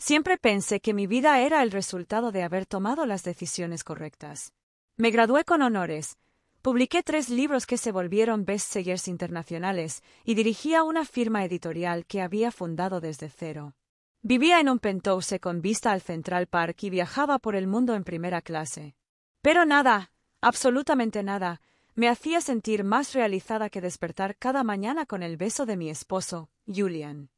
Siempre pensé que mi vida era el resultado de haber tomado las decisiones correctas. Me gradué con honores, publiqué 3 libros que se volvieron bestsellers internacionales y dirigía una firma editorial que había fundado desde cero. Vivía en un penthouse con vista al Central Park y viajaba por el mundo en primera clase. Pero nada, absolutamente nada, me hacía sentir más realizada que despertar cada mañana con el beso de mi esposo, Julian.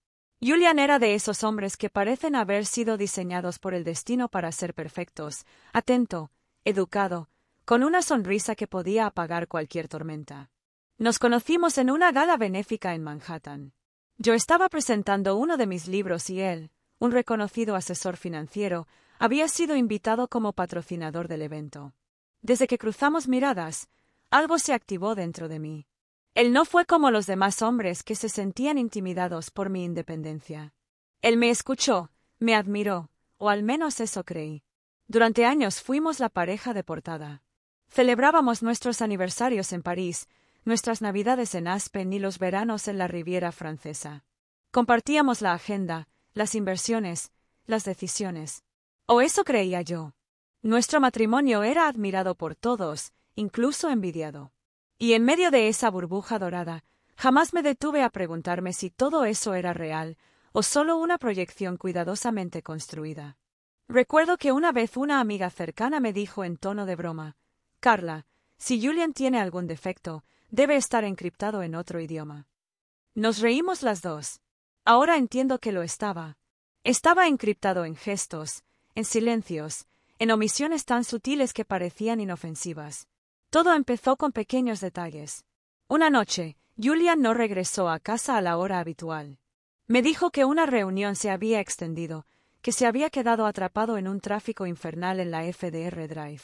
Julian era de esos hombres que parecen haber sido diseñados por el destino para ser perfectos, atento, educado, con una sonrisa que podía apagar cualquier tormenta. Nos conocimos en una gala benéfica en Manhattan. Yo estaba presentando uno de mis libros y él, un reconocido asesor financiero, había sido invitado como patrocinador del evento. Desde que cruzamos miradas, algo se activó dentro de mí. Él no fue como los demás hombres que se sentían intimidados por mi independencia. Él me escuchó, me admiró, o al menos eso creí. Durante años fuimos la pareja de portada. Celebrábamos nuestros aniversarios en París, nuestras navidades en Aspen y los veranos en la Riviera Francesa. Compartíamos la agenda, las inversiones, las decisiones. O eso creía yo. Nuestro matrimonio era admirado por todos, incluso envidiado. Y en medio de esa burbuja dorada, jamás me detuve a preguntarme si todo eso era real o solo una proyección cuidadosamente construida. Recuerdo que una vez una amiga cercana me dijo en tono de broma: «Carla, si Julian tiene algún defecto, debe estar encriptado en otro idioma». Nos reímos las dos. Ahora entiendo que lo estaba. Estaba encriptado en gestos, en silencios, en omisiones tan sutiles que parecían inofensivas. Todo empezó con pequeños detalles. Una noche, Julian no regresó a casa a la hora habitual. Me dijo que una reunión se había extendido, que se había quedado atrapado en un tráfico infernal en la FDR Drive.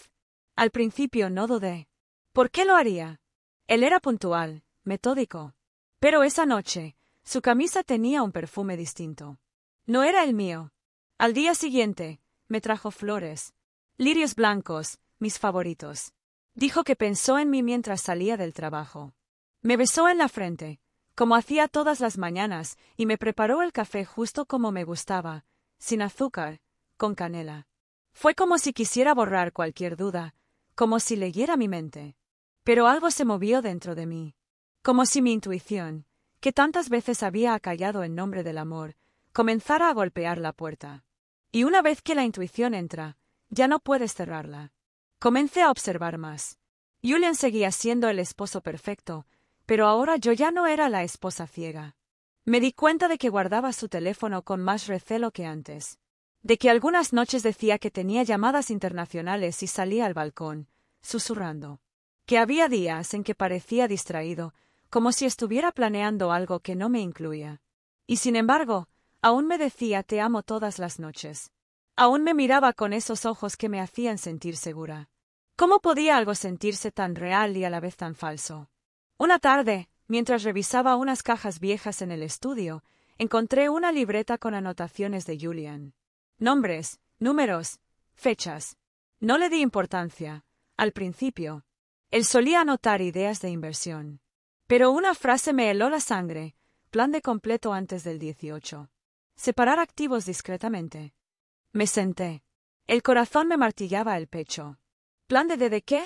Al principio no dudé. ¿Por qué lo haría? Él era puntual, metódico. Pero esa noche, su camisa tenía un perfume distinto. No era el mío. Al día siguiente, me trajo flores. Lirios blancos, mis favoritos. Dijo que pensó en mí mientras salía del trabajo. Me besó en la frente, como hacía todas las mañanas, y me preparó el café justo como me gustaba, sin azúcar, con canela. Fue como si quisiera borrar cualquier duda, como si leyera mi mente. Pero algo se movió dentro de mí. Como si mi intuición, que tantas veces había acallado en nombre del amor, comenzara a golpear la puerta. Y una vez que la intuición entra, ya no puedes cerrarla. Comencé a observar más. Julian seguía siendo el esposo perfecto, pero ahora yo ya no era la esposa ciega. Me di cuenta de que guardaba su teléfono con más recelo que antes. De que algunas noches decía que tenía llamadas internacionales y salía al balcón, susurrando. Que había días en que parecía distraído, como si estuviera planeando algo que no me incluía. Y sin embargo, aún me decía «te amo» todas las noches. Aún me miraba con esos ojos que me hacían sentir segura. ¿Cómo podía algo sentirse tan real y a la vez tan falso? Una tarde, mientras revisaba unas cajas viejas en el estudio, encontré una libreta con anotaciones de Julian. Nombres, números, fechas. No le di importancia, al principio. Él solía anotar ideas de inversión. Pero una frase me heló la sangre: plan de completo antes del 18. Separar activos discretamente. Me senté. El corazón me martillaba el pecho. ¿Plan de qué?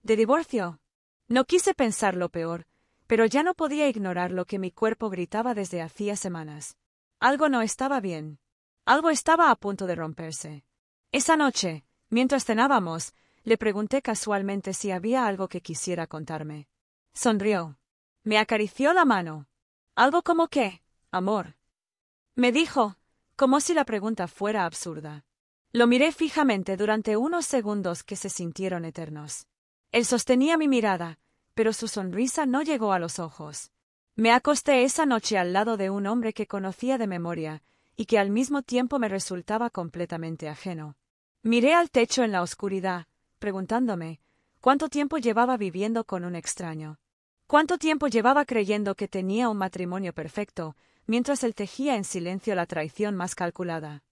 ¿De divorcio? No quise pensar lo peor, pero ya no podía ignorar lo que mi cuerpo gritaba desde hacía semanas. Algo no estaba bien. Algo estaba a punto de romperse. Esa noche, mientras cenábamos, le pregunté casualmente si había algo que quisiera contarme. Sonrió. Me acarició la mano. ¿Algo como qué, amor? Me dijo, como si la pregunta fuera absurda. Lo miré fijamente durante unos segundos que se sintieron eternos. Él sostenía mi mirada, pero su sonrisa no llegó a los ojos. Me acosté esa noche al lado de un hombre que conocía de memoria y que al mismo tiempo me resultaba completamente ajeno. Miré al techo en la oscuridad, preguntándome cuánto tiempo llevaba viviendo con un extraño. Cuánto tiempo llevaba creyendo que tenía un matrimonio perfecto, mientras él tejía en silencio la traición más calculada.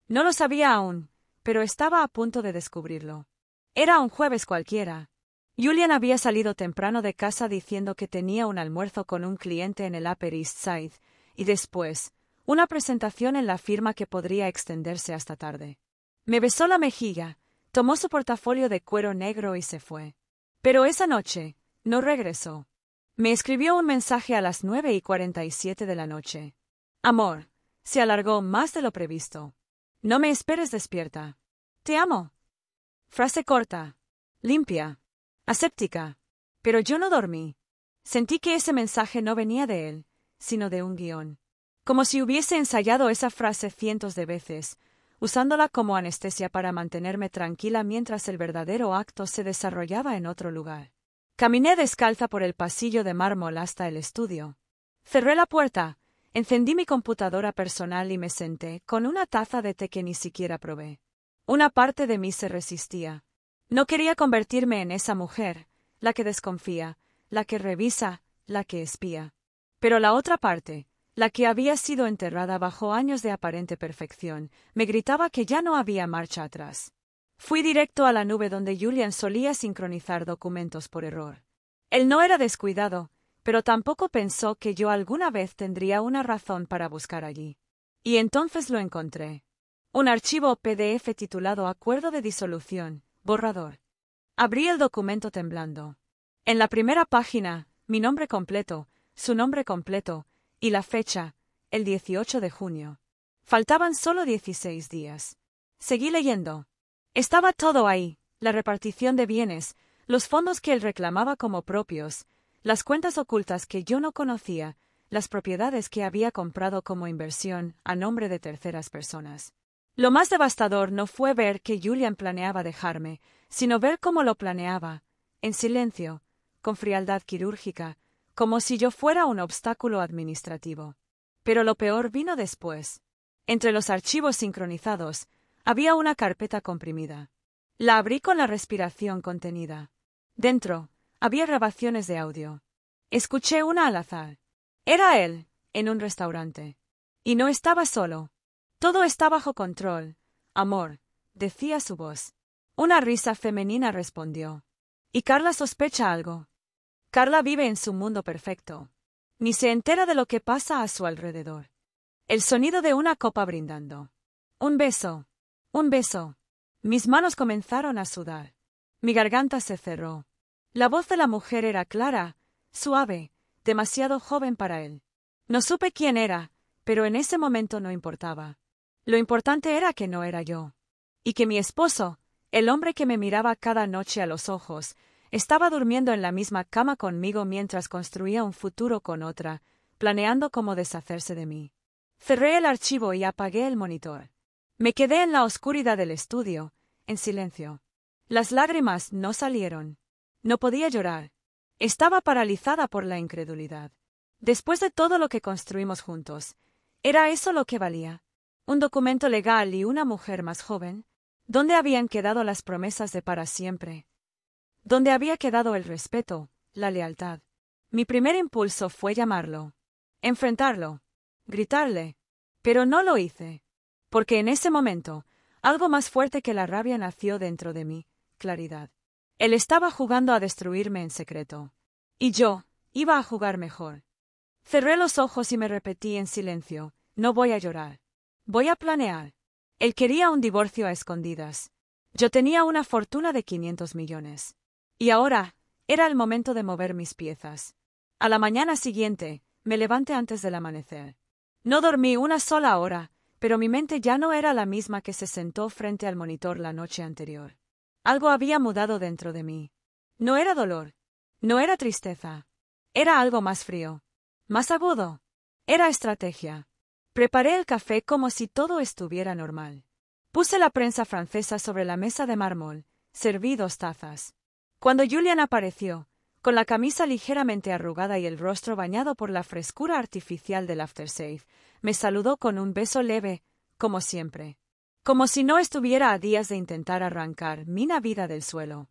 No lo sabía aún, pero estaba a punto de descubrirlo. Era un jueves cualquiera. Julian había salido temprano de casa diciendo que tenía un almuerzo con un cliente en el Upper East Side, y después, una presentación en la firma que podría extenderse hasta tarde. Me besó la mejilla, tomó su portafolio de cuero negro y se fue. Pero esa noche, no regresó. Me escribió un mensaje a las 9:47 de la noche. Amor, se alargó más de lo previsto. No me esperes despierta. Te amo. Frase corta, limpia, aséptica. Pero yo no dormí. Sentí que ese mensaje no venía de él, sino de un guión. Como si hubiese ensayado esa frase cientos de veces, usándola como anestesia para mantenerme tranquila mientras el verdadero acto se desarrollaba en otro lugar. Caminé descalza por el pasillo de mármol hasta el estudio. Cerré la puerta, encendí mi computadora personal y me senté con una taza de té que ni siquiera probé. Una parte de mí se resistía. No quería convertirme en esa mujer, la que desconfía, la que revisa, la que espía. Pero la otra parte, la que había sido enterrada bajo años de aparente perfección, me gritaba que ya no había marcha atrás. Fui directo a la nube donde Julian solía sincronizar documentos por error. Él no era descuidado, pero tampoco pensó que yo alguna vez tendría una razón para buscar allí. Y entonces lo encontré. Un archivo PDF titulado Acuerdo de disolución, borrador. Abrí el documento temblando. En la primera página, mi nombre completo, su nombre completo, y la fecha, el 18 de junio. Faltaban solo 16 días. Seguí leyendo. Estaba todo ahí, la repartición de bienes, los fondos que él reclamaba como propios, las cuentas ocultas que yo no conocía, las propiedades que había comprado como inversión a nombre de terceras personas. Lo más devastador no fue ver que Julian planeaba dejarme, sino ver cómo lo planeaba, en silencio, con frialdad quirúrgica, como si yo fuera un obstáculo administrativo. Pero lo peor vino después. Entre los archivos sincronizados, había una carpeta comprimida. La abrí con la respiración contenida. Dentro, había grabaciones de audio. Escuché una al azar. Era él, en un restaurante. Y no estaba solo. Todo está bajo control. Amor, decía su voz. Una risa femenina respondió. ¿Y Carla sospecha algo? Carla vive en su mundo perfecto. Ni se entera de lo que pasa a su alrededor. El sonido de una copa brindando. Un beso. Un beso. Mis manos comenzaron a sudar. Mi garganta se cerró. La voz de la mujer era clara, suave, demasiado joven para él. No supe quién era, pero en ese momento no importaba. Lo importante era que no era yo. Y que mi esposo, el hombre que me miraba cada noche a los ojos, estaba durmiendo en la misma cama conmigo mientras construía un futuro con otra, planeando cómo deshacerse de mí. Cerré el archivo y apagué el monitor. Me quedé en la oscuridad del estudio, en silencio. Las lágrimas no salieron. No podía llorar. Estaba paralizada por la incredulidad. Después de todo lo que construimos juntos, ¿era eso lo que valía? ¿Un documento legal y una mujer más joven? ¿Dónde habían quedado las promesas de para siempre? ¿Dónde había quedado el respeto, la lealtad? Mi primer impulso fue llamarlo, enfrentarlo, gritarle, pero no lo hice. Porque en ese momento, algo más fuerte que la rabia nació dentro de mí, claridad. Él estaba jugando a destruirme en secreto. Y yo, iba a jugar mejor. Cerré los ojos y me repetí en silencio, no voy a llorar. Voy a planear. Él quería un divorcio a escondidas. Yo tenía una fortuna de 500 millones. Y ahora, era el momento de mover mis piezas. A la mañana siguiente, me levanté antes del amanecer. No dormí una sola hora, pero mi mente ya no era la misma que se sentó frente al monitor la noche anterior. Algo había mudado dentro de mí. No era dolor. No era tristeza. Era algo más frío. Más agudo. Era estrategia. Preparé el café como si todo estuviera normal. Puse la prensa francesa sobre la mesa de mármol, serví 2 tazas. Cuando Julian apareció, con la camisa ligeramente arrugada y el rostro bañado por la frescura artificial del aftershave, me saludó con un beso leve, como siempre. Como si no estuviera a días de intentar arrancar mi vida del suelo.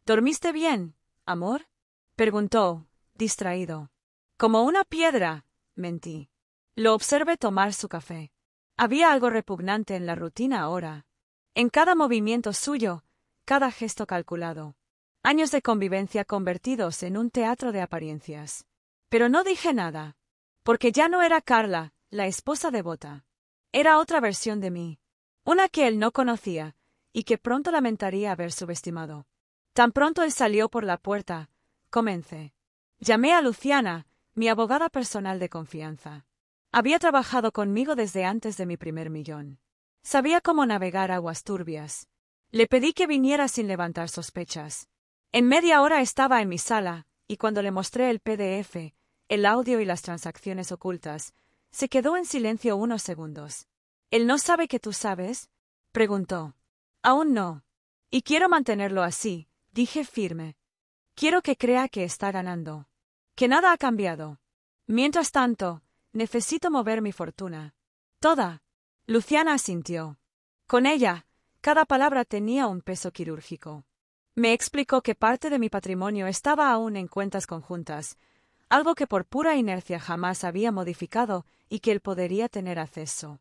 ¿Dormiste bien, amor? Preguntó, distraído. Como una piedra, mentí. Lo observé tomar su café. Había algo repugnante en la rutina ahora. En cada movimiento suyo, cada gesto calculado. Años de convivencia convertidos en un teatro de apariencias. Pero no dije nada. Porque ya no era Carla, la esposa devota. Era otra versión de mí. Una que él no conocía, y que pronto lamentaría haber subestimado. Tan pronto él salió por la puerta, comencé. Llamé a Luciana, mi abogada personal de confianza. Había trabajado conmigo desde antes de mi primer millón. Sabía cómo navegar aguas turbias. Le pedí que viniera sin levantar sospechas. En media hora estaba en mi sala, y cuando le mostré el PDF, el audio y las transacciones ocultas, se quedó en silencio unos segundos. ¿Él no sabe que tú sabes?, preguntó. Aún no. Y quiero mantenerlo así, dije firme. Quiero que crea que está ganando. Que nada ha cambiado. Mientras tanto, necesito mover mi fortuna. Toda. Luciana asintió. Con ella, cada palabra tenía un peso quirúrgico. Me explicó que parte de mi patrimonio estaba aún en cuentas conjuntas, algo que por pura inercia jamás había modificado y que él podría tener acceso.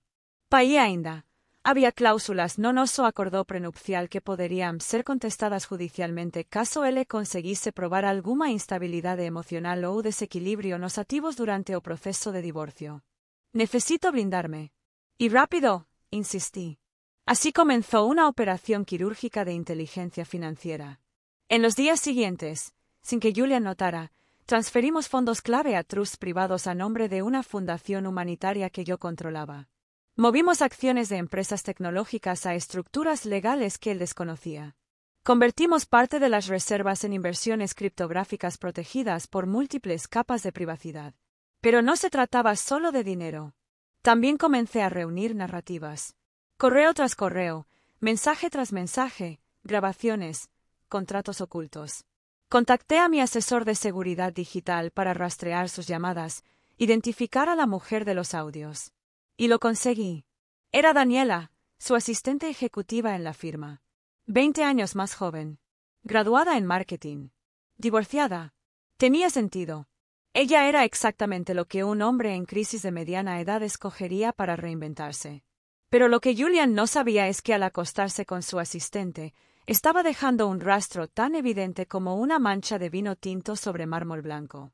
Paí ainda. Había cláusulas no noso acordó prenupcial que podrían ser contestadas judicialmente caso él conseguisse probar alguna instabilidade emocional ou desequilibrio nos ativos durante o proceso de divorcio. Necesito blindarme. Y rápido, insistí. Así comenzó una operación quirúrgica de inteligencia financiera. En los días siguientes, sin que Julian notara, transferimos fondos clave a trusts privados a nombre de una fundación humanitaria que yo controlaba. Movimos acciones de empresas tecnológicas a estructuras legales que él desconocía. Convertimos parte de las reservas en inversiones criptográficas protegidas por múltiples capas de privacidad. Pero no se trataba solo de dinero. También comencé a reunir narrativas. Correo tras correo, mensaje tras mensaje, grabaciones, contratos ocultos. Contacté a mi asesor de seguridad digital para rastrear sus llamadas, identificar a la mujer de los audios. Y lo conseguí. Era Daniela, su asistente ejecutiva en la firma. 20 años más joven. Graduada en marketing. Divorciada. Tenía sentido. Ella era exactamente lo que un hombre en crisis de mediana edad escogería para reinventarse. Pero lo que Julian no sabía es que al acostarse con su asistente, estaba dejando un rastro tan evidente como una mancha de vino tinto sobre mármol blanco.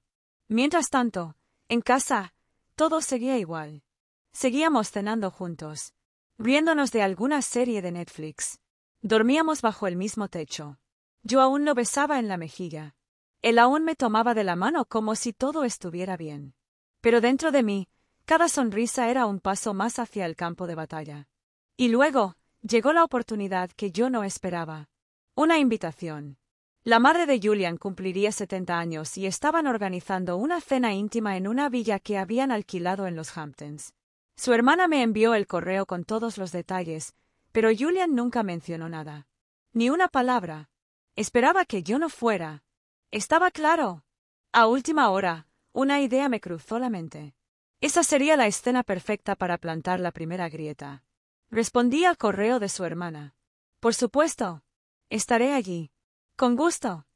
Mientras tanto, en casa, todo seguía igual. Seguíamos cenando juntos, riéndonos de alguna serie de Netflix. Dormíamos bajo el mismo techo. Yo aún lo besaba en la mejilla. Él aún me tomaba de la mano como si todo estuviera bien. Pero dentro de mí, cada sonrisa era un paso más hacia el campo de batalla. Y luego, llegó la oportunidad que yo no esperaba. Una invitación. La madre de Julian cumpliría 70 años y estaban organizando una cena íntima en una villa que habían alquilado en los Hamptons. Su hermana me envió el correo con todos los detalles, pero Julian nunca mencionó nada. Ni una palabra. Esperaba que yo no fuera. Estaba claro. A última hora, una idea me cruzó la mente. Esa sería la escena perfecta para plantar la primera grieta. Respondí al correo de su hermana. Por supuesto. Estaré allí. Con gusto.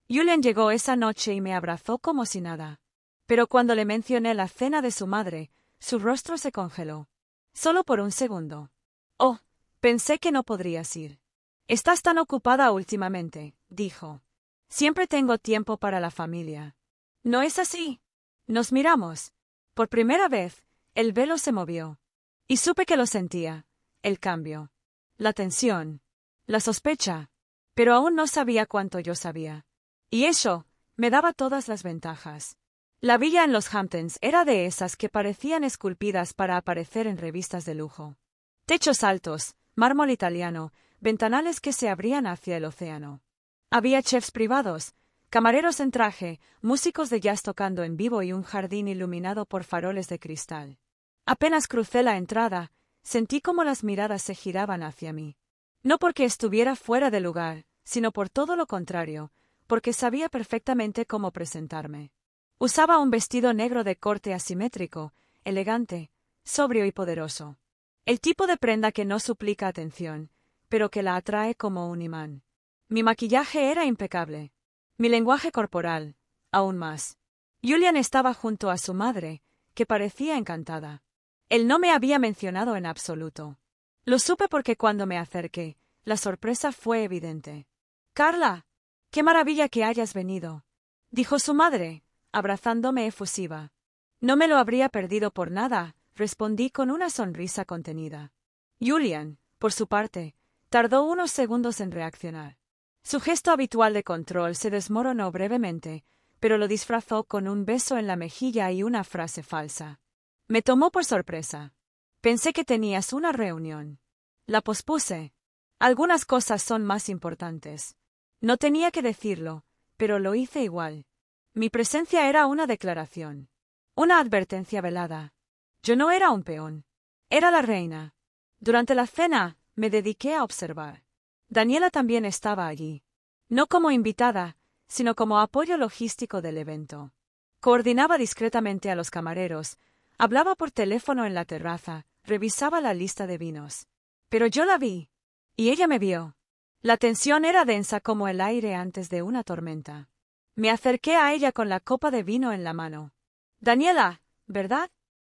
Julian llegó esa noche y me abrazó como si nada. Pero cuando le mencioné la cena de su madre, su rostro se congeló. Solo por un segundo. Oh, pensé que no podrías ir. Estás tan ocupada últimamente, dijo. Siempre tengo tiempo para la familia. ¿No es así? Nos miramos. Por primera vez, el velo se movió. Y supe que lo sentía. El cambio. La tensión. La sospecha. Pero aún no sabía cuánto yo sabía. Y eso, me daba todas las ventajas. La villa en los Hamptons era de esas que parecían esculpidas para aparecer en revistas de lujo. Techos altos, mármol italiano, ventanales que se abrían hacia el océano. Había chefs privados, camareros en traje, músicos de jazz tocando en vivo y un jardín iluminado por faroles de cristal. Apenas crucé la entrada, sentí como las miradas se giraban hacia mí. No porque estuviera fuera de lugar, sino por todo lo contrario, porque sabía perfectamente cómo presentarme. Usaba un vestido negro de corte asimétrico, elegante, sobrio y poderoso. El tipo de prenda que no suplica atención, pero que la atrae como un imán. Mi maquillaje era impecable. Mi lenguaje corporal, aún más. Julian estaba junto a su madre, que parecía encantada. Él no me había mencionado en absoluto. Lo supe porque cuando me acerqué, la sorpresa fue evidente. «Carla, qué maravilla que hayas venido», dijo su madre, abrazándome efusiva. No me lo habría perdido por nada, respondí con una sonrisa contenida. Julian, por su parte, tardó unos segundos en reaccionar. Su gesto habitual de control se desmoronó brevemente, pero lo disfrazó con un beso en la mejilla y una frase falsa. Me tomó por sorpresa. Pensé que tenías una reunión. La pospuse. Algunas cosas son más importantes. No tenía que decirlo, pero lo hice igual. Mi presencia era una declaración. Una advertencia velada. Yo no era un peón. Era la reina. Durante la cena, me dediqué a observar. Daniela también estaba allí. No como invitada, sino como apoyo logístico del evento. Coordinaba discretamente a los camareros, hablaba por teléfono en la terraza, revisaba la lista de vinos. Pero yo la vi. Y ella me vio. La tensión era densa como el aire antes de una tormenta. Me acerqué a ella con la copa de vino en la mano. Daniela, ¿verdad?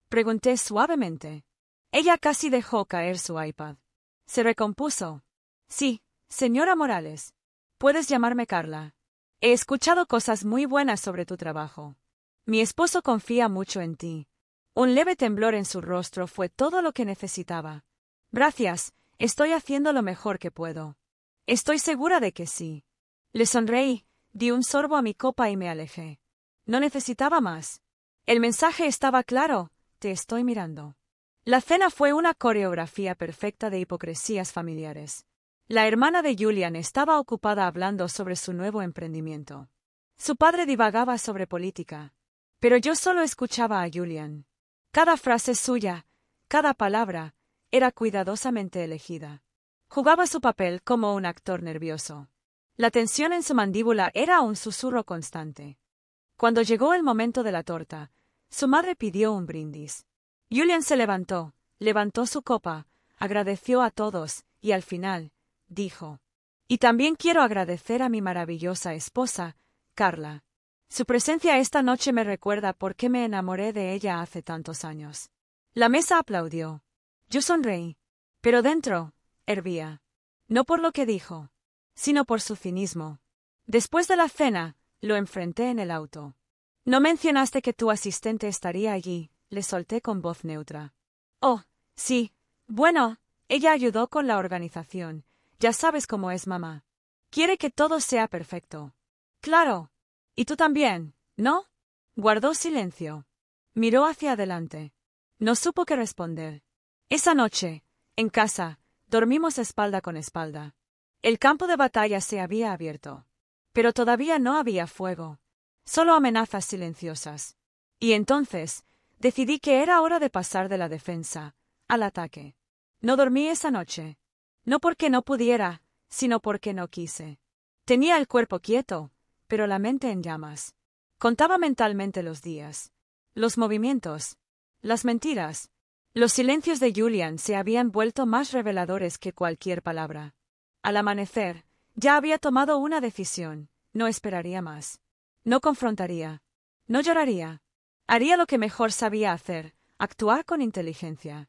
Pregunté suavemente. Ella casi dejó caer su iPad. Se recompuso. Sí, señora Morales. Puedes llamarme Carla. He escuchado cosas muy buenas sobre tu trabajo. Mi esposo confía mucho en ti. Un leve temblor en su rostro fue todo lo que necesitaba. Gracias, estoy haciendo lo mejor que puedo. Estoy segura de que sí. Le sonreí, di un sorbo a mi copa y me alejé. No necesitaba más. El mensaje estaba claro, te estoy mirando. La cena fue una coreografía perfecta de hipocresías familiares. La hermana de Julian estaba ocupada hablando sobre su nuevo emprendimiento. Su padre divagaba sobre política. Pero yo solo escuchaba a Julian. Cada frase suya, cada palabra, era cuidadosamente elegida. Jugaba su papel como un actor nervioso. La tensión en su mandíbula era un susurro constante. Cuando llegó el momento de la torta, su madre pidió un brindis. Julian se levantó su copa, agradeció a todos, y al final, dijo: Y también quiero agradecer a mi maravillosa esposa, Carla. Su presencia esta noche me recuerda por qué me enamoré de ella hace tantos años. La mesa aplaudió. Yo sonreí. Pero dentro, hervía. No por lo que dijo, sino por su cinismo. Después de la cena, lo enfrenté en el auto. No mencionaste que tu asistente estaría allí, le solté con voz neutra. Oh, sí. Bueno, ella ayudó con la organización. Ya sabes cómo es mamá. Quiere que todo sea perfecto. Claro. Y tú también, ¿no? Guardó silencio. Miró hacia adelante. No supo qué responder. Esa noche, en casa, dormimos espalda con espalda. El campo de batalla se había abierto. Pero todavía no había fuego. Solo amenazas silenciosas. Y entonces, decidí que era hora de pasar de la defensa al ataque. No dormí esa noche. No porque no pudiera, sino porque no quise. Tenía el cuerpo quieto, pero la mente en llamas. Contaba mentalmente los días, los movimientos, las mentiras. Los silencios de Julian se habían vuelto más reveladores que cualquier palabra. Al amanecer, ya había tomado una decisión. No esperaría más. No confrontaría. No lloraría. Haría lo que mejor sabía hacer, actuar con inteligencia.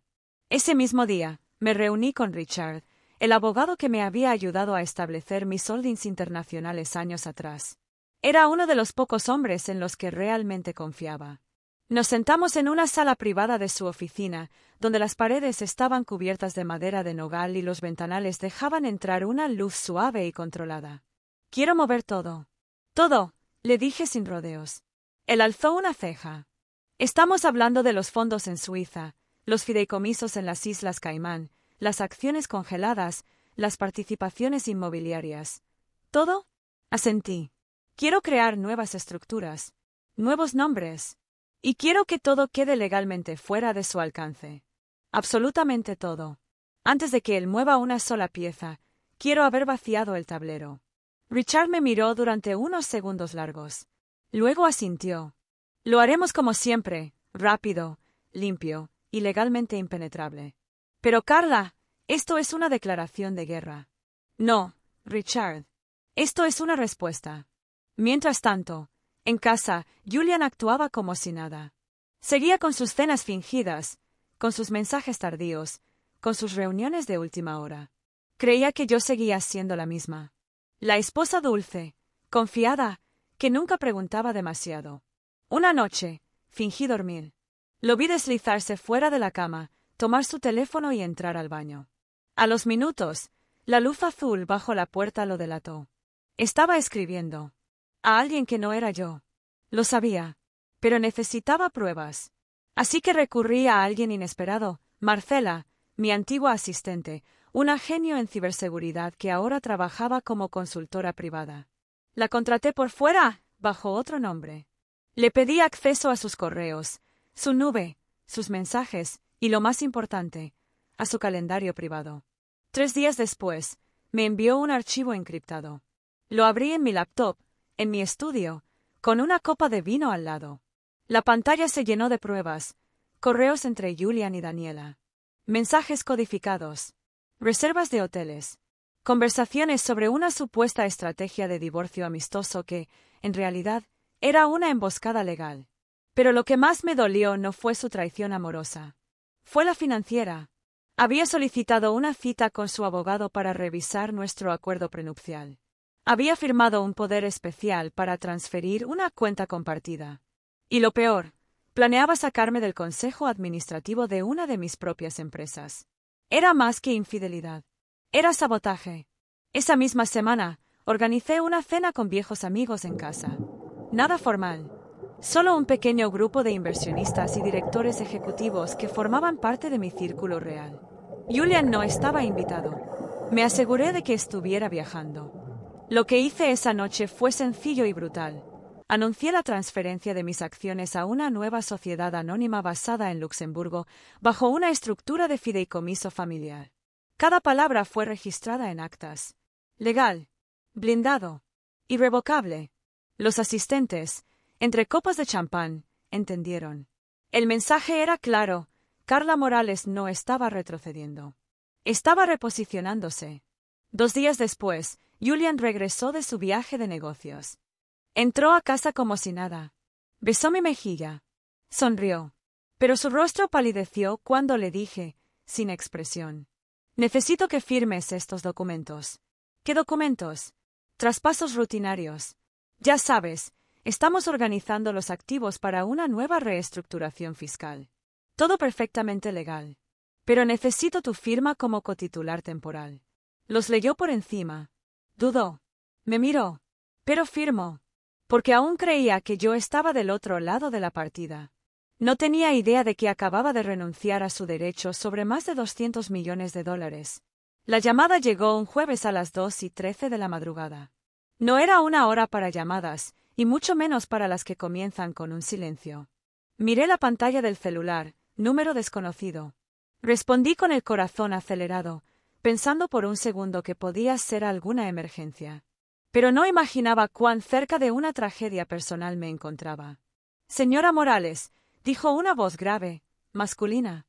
Ese mismo día, me reuní con Richard, el abogado que me había ayudado a establecer mis holdings internacionales años atrás. Era uno de los pocos hombres en los que realmente confiaba. Nos sentamos en una sala privada de su oficina, donde las paredes estaban cubiertas de madera de nogal y los ventanales dejaban entrar una luz suave y controlada. Quiero mover todo. Todo, le dije sin rodeos. Él alzó una ceja. Estamos hablando de los fondos en Suiza, los fideicomisos en las Islas Caimán, las acciones congeladas, las participaciones inmobiliarias. ¿Todo? Asentí. Quiero crear nuevas estructuras, nuevos nombres. Y quiero que todo quede legalmente fuera de su alcance. Absolutamente todo. Antes de que él mueva una sola pieza, quiero haber vaciado el tablero. Richard me miró durante unos segundos largos. Luego asintió. Lo haremos como siempre, rápido, limpio y legalmente impenetrable. Pero Carla, esto es una declaración de guerra. No, Richard. Esto es una respuesta. Mientras tanto, en casa, Julian actuaba como si nada. Seguía con sus cenas fingidas, con sus mensajes tardíos, con sus reuniones de última hora. Creía que yo seguía siendo la misma. La esposa dulce, confiada, que nunca preguntaba demasiado. Una noche, fingí dormir. Lo vi deslizarse fuera de la cama, tomar su teléfono y entrar al baño. A los minutos, la luz azul bajo la puerta lo delató. Estaba escribiendo. A alguien que no era yo. Lo sabía. Pero necesitaba pruebas. Así que recurrí a alguien inesperado, Marcela, mi antigua asistente, una genio en ciberseguridad que ahora trabajaba como consultora privada. La contraté por fuera, bajo otro nombre. Le pedí acceso a sus correos, su nube, sus mensajes y, lo más importante, a su calendario privado. 3 días después, me envió un archivo encriptado. Lo abrí en mi laptop, en mi estudio, con una copa de vino al lado. La pantalla se llenó de pruebas, correos entre Julian y Daniela, mensajes codificados, reservas de hoteles, conversaciones sobre una supuesta estrategia de divorcio amistoso que, en realidad, era una emboscada legal. Pero lo que más me dolió no fue su traición amorosa. Fue la financiera. Había solicitado una cita con su abogado para revisar nuestro acuerdo prenupcial. Había firmado un poder especial para transferir una cuenta compartida. Y lo peor, planeaba sacarme del consejo administrativo de una de mis propias empresas. Era más que infidelidad. Era sabotaje. Esa misma semana, organicé una cena con viejos amigos en casa. Nada formal. Solo un pequeño grupo de inversionistas y directores ejecutivos que formaban parte de mi círculo real. Julian no estaba invitado. Me aseguré de que estuviera viajando. Lo que hice esa noche fue sencillo y brutal. Anuncié la transferencia de mis acciones a una nueva sociedad anónima basada en Luxemburgo, bajo una estructura de fideicomiso familiar. Cada palabra fue registrada en actas. Legal. Blindado. Irrevocable. Los asistentes, entre copas de champán, entendieron. El mensaje era claro. Carla Morales no estaba retrocediendo. Estaba reposicionándose. 2 días después, Julian regresó de su viaje de negocios. Entró a casa como si nada. Besó mi mejilla. Sonrió. Pero su rostro palideció cuando le dije, sin expresión: necesito que firmes estos documentos. ¿Qué documentos? Traspasos rutinarios. Ya sabes, estamos organizando los activos para una nueva reestructuración fiscal. Todo perfectamente legal. Pero necesito tu firma como cotitular temporal. Los leyó por encima. Dudó. Me miró. Pero firmó. Porque aún creía que yo estaba del otro lado de la partida. No tenía idea de que acababa de renunciar a su derecho sobre más de $200 millones. La llamada llegó un jueves a las 2:13 de la madrugada. No era una hora para llamadas, y mucho menos para las que comienzan con un silencio. Miré la pantalla del celular, número desconocido. Respondí con el corazón acelerado, pensando por un segundo que podía ser alguna emergencia. Pero no imaginaba cuán cerca de una tragedia personal me encontraba. Señora Morales, dijo una voz grave, masculina.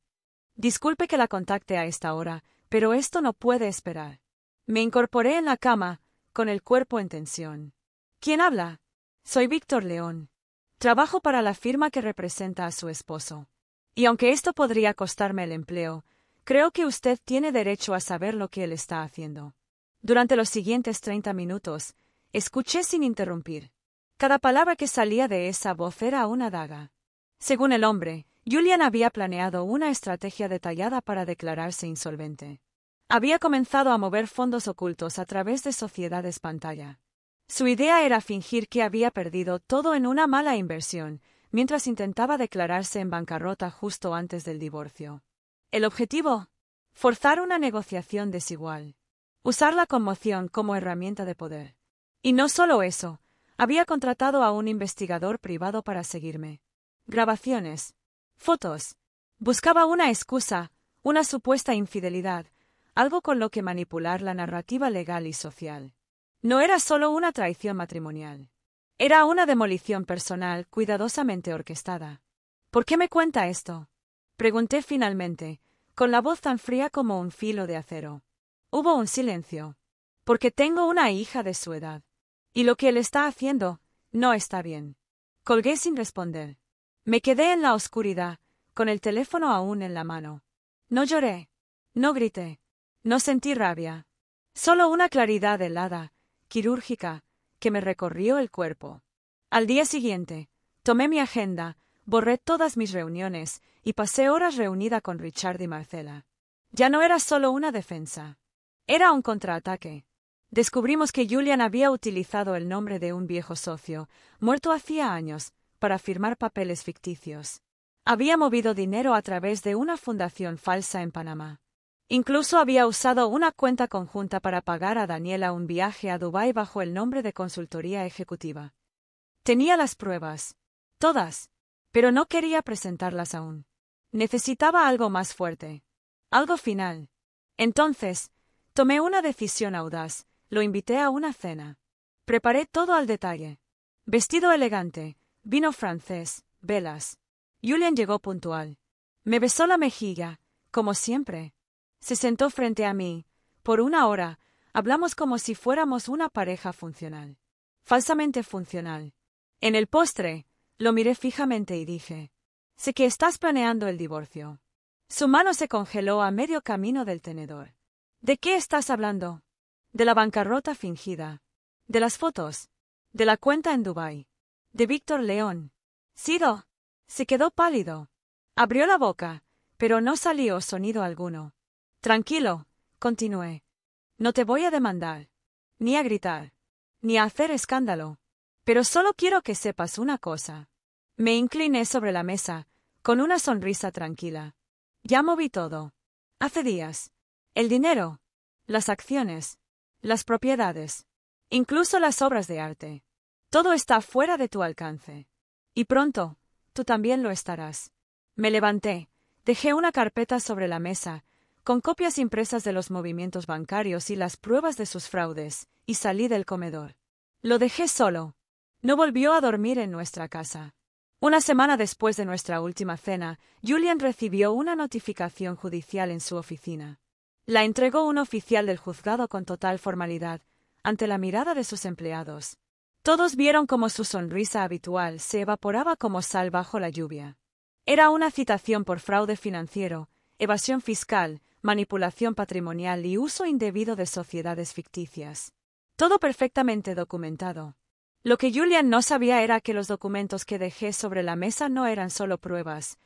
Disculpe que la contacte a esta hora, pero esto no puede esperar. Me incorporé en la cama, con el cuerpo en tensión. ¿Quién habla? Soy Víctor León. Trabajo para la firma que representa a su esposo. Y aunque esto podría costarme el empleo, creo que usted tiene derecho a saber lo que él está haciendo. Durante los siguientes 30 minutos, escuché sin interrumpir. Cada palabra que salía de esa voz era una daga. Según el hombre, Julian había planeado una estrategia detallada para declararse insolvente. Había comenzado a mover fondos ocultos a través de sociedades pantalla. Su idea era fingir que había perdido todo en una mala inversión, mientras intentaba declararse en bancarrota justo antes del divorcio. El objetivo: forzar una negociación desigual. Usar la conmoción como herramienta de poder. Y no solo eso, había contratado a un investigador privado para seguirme. Grabaciones. Fotos. Buscaba una excusa, una supuesta infidelidad, algo con lo que manipular la narrativa legal y social. No era solo una traición matrimonial. Era una demolición personal cuidadosamente orquestada. ¿Por qué me cuenta esto? Pregunté finalmente, con la voz tan fría como un filo de acero. Hubo un silencio. Porque tengo una hija de su edad. Y lo que él está haciendo no está bien. Colgué sin responder. Me quedé en la oscuridad, con el teléfono aún en la mano. No lloré. No grité. No sentí rabia. Solo una claridad helada, quirúrgica, que me recorrió el cuerpo. Al día siguiente, tomé mi agenda, Borré todas mis reuniones y pasé horas reunida con Richard y Marcela. Ya no era solo una defensa. Era un contraataque. Descubrimos que Julian había utilizado el nombre de un viejo socio, muerto hacía años, para firmar papeles ficticios. Había movido dinero a través de una fundación falsa en Panamá. Incluso había usado una cuenta conjunta para pagar a Daniela un viaje a Dubái bajo el nombre de consultoría ejecutiva. Tenía las pruebas. Todas. Pero no quería presentarlas aún. Necesitaba algo más fuerte. Algo final. Entonces, tomé una decisión audaz. Lo invité a una cena. Preparé todo al detalle. Vestido elegante, vino francés, velas. Julian llegó puntual. Me besó la mejilla, como siempre. Se sentó frente a mí. Por una hora, hablamos como si fuéramos una pareja funcional. Falsamente funcional. En el postre, lo miré fijamente y dije: sé que estás planeando el divorcio. Su mano se congeló a medio camino del tenedor. ¿De qué estás hablando? De la bancarrota fingida. De las fotos. De la cuenta en Dubái. De Víctor León. Sido. Se quedó pálido. Abrió la boca, pero no salió sonido alguno. Tranquilo, continué. No te voy a demandar. Ni a gritar. Ni a hacer escándalo. Pero solo quiero que sepas una cosa. Me incliné sobre la mesa, con una sonrisa tranquila. Ya moví todo. Hace días. El dinero. Las acciones. Las propiedades. Incluso las obras de arte. Todo está fuera de tu alcance. Y pronto, tú también lo estarás. Me levanté, dejé una carpeta sobre la mesa, con copias impresas de los movimientos bancarios y las pruebas de sus fraudes, y salí del comedor. Lo dejé solo. No volvió a dormir en nuestra casa. Una semana después de nuestra última cena, Julian recibió una notificación judicial en su oficina. La entregó un oficial del juzgado con total formalidad, ante la mirada de sus empleados. Todos vieron cómo su sonrisa habitual se evaporaba como sal bajo la lluvia. Era una citación por fraude financiero, evasión fiscal, manipulación patrimonial y uso indebido de sociedades ficticias. Todo perfectamente documentado. Lo que Julian no sabía era que los documentos que dejé sobre la mesa no eran solo pruebas,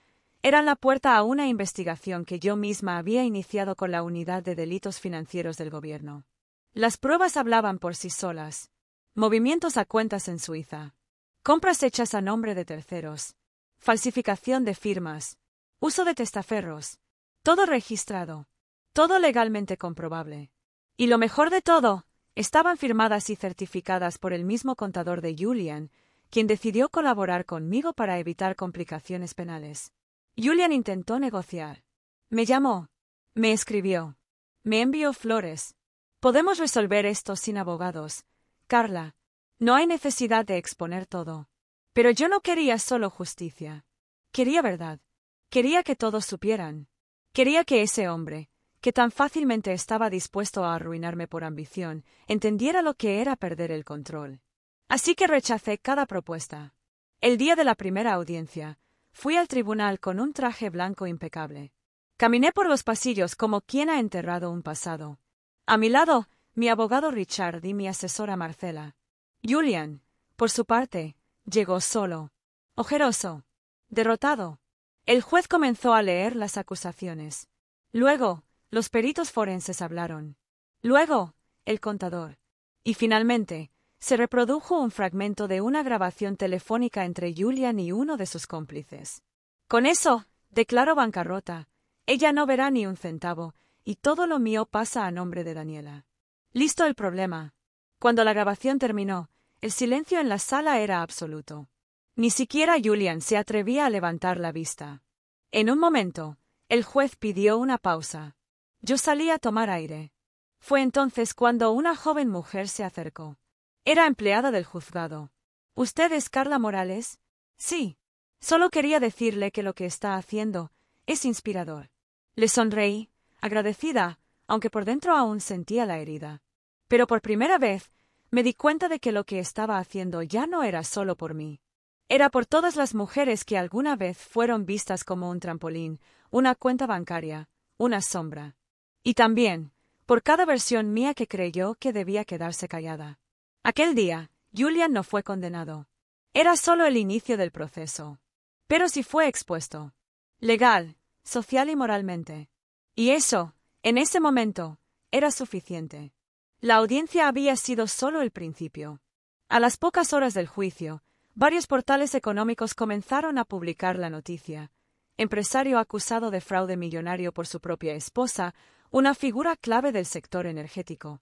eran la puerta a una investigación que yo misma había iniciado con la Unidad de Delitos Financieros del Gobierno. Las pruebas hablaban por sí solas. Movimientos a cuentas en Suiza. Compras hechas a nombre de terceros. Falsificación de firmas. Uso de testaferros. Todo registrado. Todo legalmente comprobable. Y lo mejor de todo, estaban firmadas y certificadas por el mismo contador de Julian, quien decidió colaborar conmigo para evitar complicaciones penales. Julian intentó negociar. Me llamó. Me escribió. Me envió flores. Podemos resolver esto sin abogados. Carla, no hay necesidad de exponer todo. Pero yo no quería solo justicia. Quería verdad. Quería que todos supieran. Quería que ese hombre, que tan fácilmente estaba dispuesto a arruinarme por ambición, entendiera lo que era perder el control. Así que rechacé cada propuesta. El día de la primera audiencia, fui al tribunal con un traje blanco impecable. Caminé por los pasillos como quien ha enterrado un pasado. A mi lado, mi abogado Richard y mi asesora Marcela. Julian, por su parte, llegó solo, ojeroso, derrotado. El juez comenzó a leer las acusaciones. Luego, los peritos forenses hablaron. Luego, el contador. Y finalmente, se reprodujo un fragmento de una grabación telefónica entre Julian y uno de sus cómplices. Con eso, declaro bancarrota. Ella no verá ni un centavo, y todo lo mío pasa a nombre de Daniela. Listo el problema. Cuando la grabación terminó, el silencio en la sala era absoluto. Ni siquiera Julian se atrevía a levantar la vista. En un momento, el juez pidió una pausa. Yo salí a tomar aire. Fue entonces cuando una joven mujer se acercó. Era empleada del juzgado. ¿Usted es Carla Morales? Sí. Solo quería decirle que lo que está haciendo es inspirador. Le sonreí, agradecida, aunque por dentro aún sentía la herida. Pero por primera vez, me di cuenta de que lo que estaba haciendo ya no era solo por mí. Era por todas las mujeres que alguna vez fueron vistas como un trampolín, una cuenta bancaria, una sombra. Y también, por cada versión mía que creyó que debía quedarse callada. Aquel día, Julian no fue condenado. Era solo el inicio del proceso. Pero sí fue expuesto. Legal, social y moralmente. Y eso, en ese momento, era suficiente. La audiencia había sido solo el principio. A las pocas horas del juicio, varios portales económicos comenzaron a publicar la noticia. Empresario acusado de fraude millonario por su propia esposa, una figura clave del sector energético.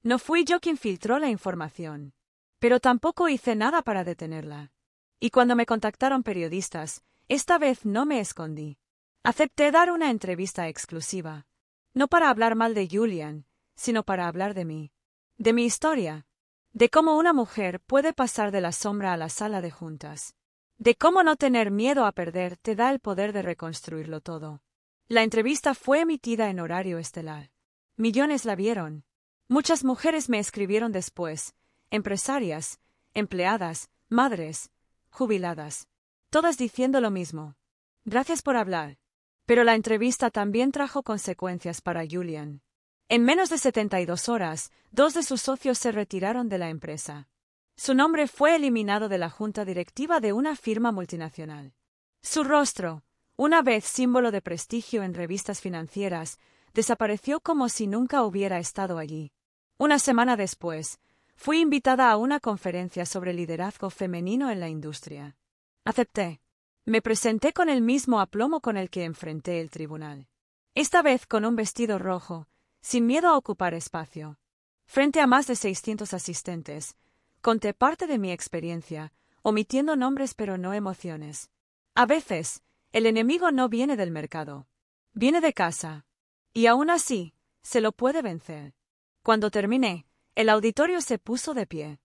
No fui yo quien filtró la información. Pero tampoco hice nada para detenerla. Y cuando me contactaron periodistas, esta vez no me escondí. Acepté dar una entrevista exclusiva. No para hablar mal de Julian, sino para hablar de mí. De mi historia. De cómo una mujer puede pasar de la sombra a la sala de juntas. De cómo no tener miedo a perder te da el poder de reconstruirlo todo. La entrevista fue emitida en horario estelar. Millones la vieron. Muchas mujeres me escribieron después, empresarias, empleadas, madres, jubiladas. Todas diciendo lo mismo. Gracias por hablar. Pero la entrevista también trajo consecuencias para Julian. En menos de 72 horas, 2 de sus socios se retiraron de la empresa. Su nombre fue eliminado de la junta directiva de una firma multinacional. Su rostro, una vez símbolo de prestigio en revistas financieras, desapareció como si nunca hubiera estado allí. Una semana después, fui invitada a una conferencia sobre liderazgo femenino en la industria. Acepté. Me presenté con el mismo aplomo con el que enfrenté el tribunal. Esta vez con un vestido rojo, sin miedo a ocupar espacio. Frente a más de 600 asistentes, conté parte de mi experiencia, omitiendo nombres pero no emociones. A veces, el enemigo no viene del mercado. Viene de casa. Y aún así, se lo puede vencer. Cuando terminé, el auditorio se puso de pie.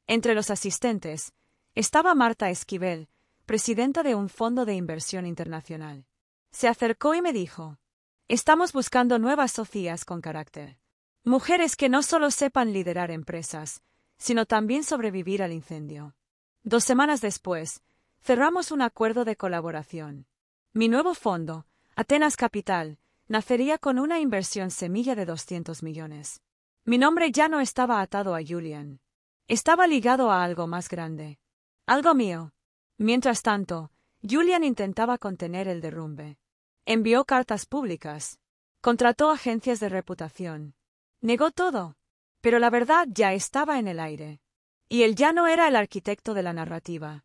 Entre los asistentes, estaba Marta Esquivel, presidenta de un fondo de inversión internacional. Se acercó y me dijo: estamos buscando nuevas socias con carácter. Mujeres que no solo sepan liderar empresas, sino también sobrevivir al incendio. 2 semanas después, cerramos un acuerdo de colaboración. Mi nuevo fondo, Atenas Capital, nacería con una inversión semilla de 200 millones. Mi nombre ya no estaba atado a Julian. Estaba ligado a algo más grande. Algo mío. Mientras tanto, Julian intentaba contener el derrumbe. Envió cartas públicas. Contrató agencias de reputación. Negó todo. Pero la verdad ya estaba en el aire. Y él ya no era el arquitecto de la narrativa.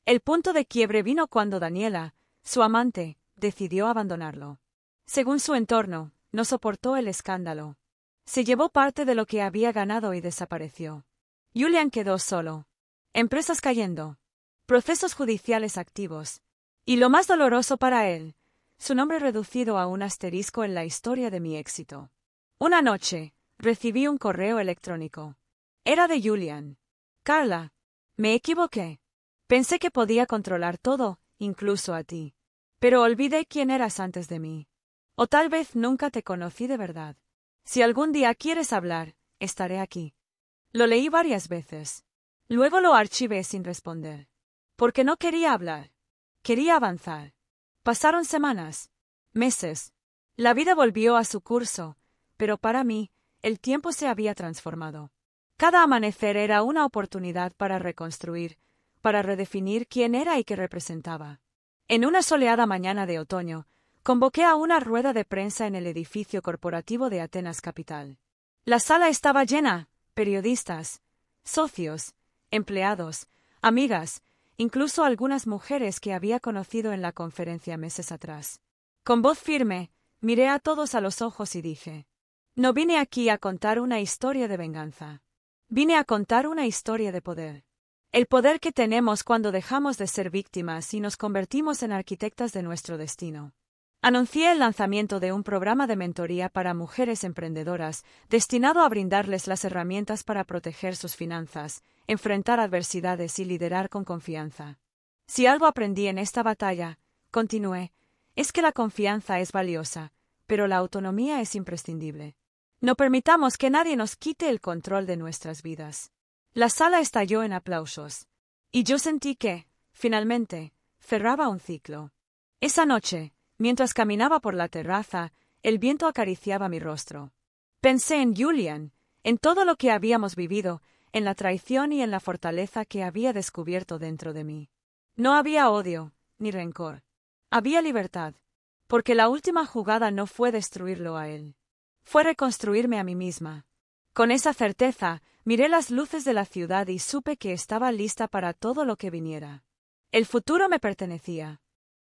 El punto de quiebre vino cuando Daniela, su amante, decidió abandonarlo. Según su entorno, no soportó el escándalo. Se llevó parte de lo que había ganado y desapareció. Julian quedó solo. Empresas cayendo. Procesos judiciales activos. Y lo más doloroso para él, su nombre reducido a un asterisco en la historia de mi éxito. Una noche, recibí un correo electrónico. Era de Julian. Carla, me equivoqué. Pensé que podía controlar todo, incluso a ti. Pero olvidé quién eras antes de mí. O tal vez nunca te conocí de verdad. Si algún día quieres hablar, estaré aquí. Lo leí varias veces. Luego lo archivé sin responder. Porque no quería hablar. Quería avanzar. Pasaron semanas, meses. La vida volvió a su curso, pero para mí, el tiempo se había transformado. Cada amanecer era una oportunidad para reconstruir, para redefinir quién era y qué representaba. En una soleada mañana de otoño, convoqué a una rueda de prensa en el edificio corporativo de Atenas Capital. La sala estaba llena, periodistas, socios, empleados, amigas, incluso algunas mujeres que había conocido en la conferencia meses atrás. Con voz firme, miré a todos a los ojos y dije: no vine aquí a contar una historia de venganza. Vine a contar una historia de poder. El poder que tenemos cuando dejamos de ser víctimas y nos convertimos en arquitectas de nuestro destino. Anuncié el lanzamiento de un programa de mentoría para mujeres emprendedoras, destinado a brindarles las herramientas para proteger sus finanzas, enfrentar adversidades y liderar con confianza. Si algo aprendí en esta batalla, continué, es que la confianza es valiosa, pero la autonomía es imprescindible. No permitamos que nadie nos quite el control de nuestras vidas. La sala estalló en aplausos. Y yo sentí que, finalmente, cerraba un ciclo. Esa noche, mientras caminaba por la terraza, el viento acariciaba mi rostro. Pensé en Julian, en todo lo que habíamos vivido, en la traición y en la fortaleza que había descubierto dentro de mí. No había odio, ni rencor. Había libertad, porque la última jugada no fue destruirlo a él. Fue reconstruirme a mí misma. Con esa certeza, miré las luces de la ciudad y supe que estaba lista para todo lo que viniera. El futuro me pertenecía.